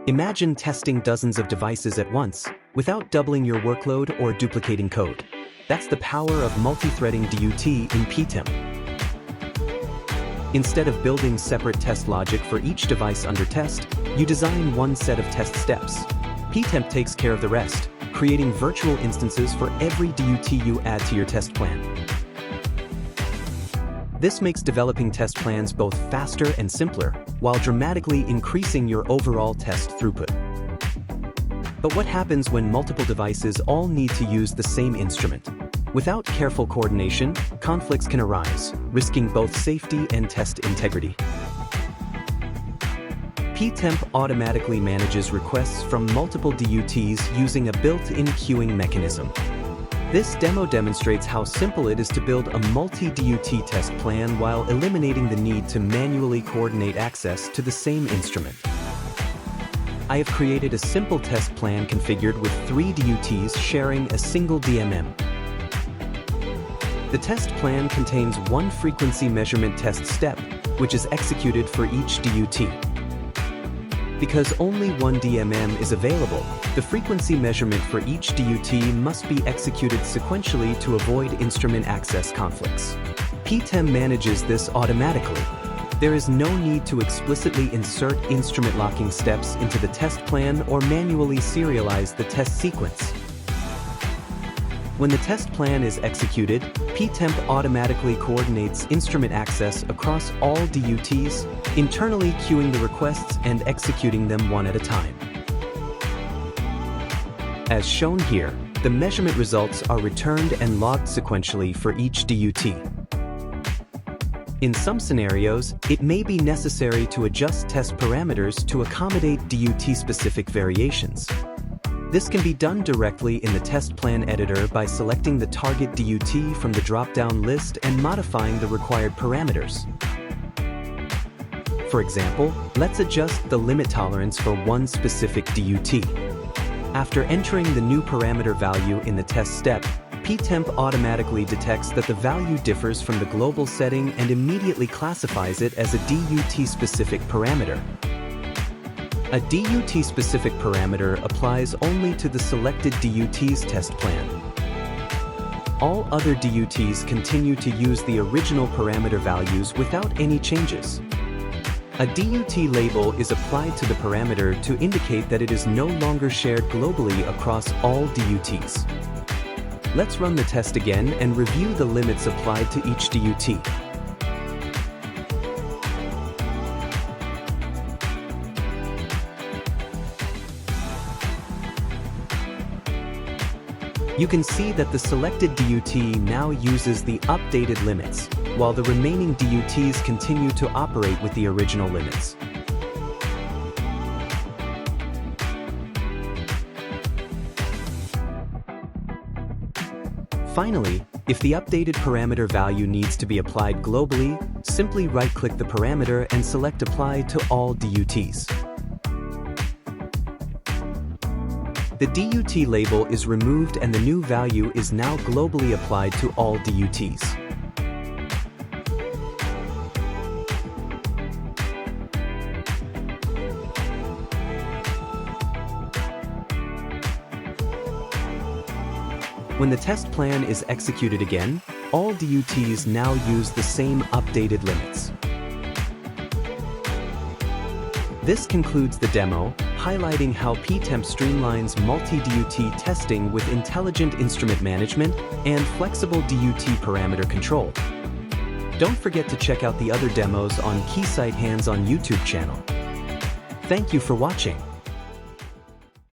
Imagine testing dozens of devices at once, without doubling your workload or duplicating code. That's the power of multi-threading DUT in PTEM. Instead of building separate test logic for each device under test, you design one set of test steps. PTEM takes care of the rest, creating virtual instances for every DUT you add to your test plan. This makes developing test plans both faster and simpler, while dramatically increasing your overall test throughput. But what happens when multiple devices all need to use the same instrument? Without careful coordination, conflicts can arise, risking both safety and test integrity. PTEM automatically manages requests from multiple DUTs using a built-in queuing mechanism. This demo demonstrates how simple it is to build a multi-DUT test plan while eliminating the need to manually coordinate access to the same instrument. I have created a simple test plan configured with 3 DUTs sharing a single DMM. The test plan contains one frequency measurement test step, which is executed for each DUT. Because only one DMM is available, the frequency measurement for each DUT must be executed sequentially to avoid instrument access conflicts. PTEM manages this automatically. There is no need to explicitly insert instrument locking steps into the test plan or manually serialize the test sequence. When the test plan is executed, PTEM automatically coordinates instrument access across all DUTs, internally queuing the requests and executing them one at a time. As shown here, the measurement results are returned and logged sequentially for each DUT. In some scenarios, it may be necessary to adjust test parameters to accommodate DUT-specific variations. This can be done directly in the test plan editor by selecting the target DUT from the drop-down list and modifying the required parameters. For example, let's adjust the limit tolerance for one specific DUT. After entering the new parameter value in the test step, PTEM automatically detects that the value differs from the global setting and immediately classifies it as a DUT-specific parameter. A DUT-specific parameter applies only to the selected DUT's test plan. All other DUTs continue to use the original parameter values without any changes. A DUT label is applied to the parameter to indicate that it is no longer shared globally across all DUTs. Let's run the test again and review the limits applied to each DUT. You can see that the selected DUT now uses the updated limits, while the remaining DUTs continue to operate with the original limits. Finally, if the updated parameter value needs to be applied globally, simply right-click the parameter and select Apply to all DUTs. The DUT label is removed and the new value is now globally applied to all DUTs. When the test plan is executed again, all DUTs now use the same updated limits. This concludes the demo, highlighting how PTEM streamlines multi-DUT testing with intelligent instrument management and flexible DUT parameter control. Don't forget to check out the other demos on Keysight Hands-on YouTube channel. Thank you for watching.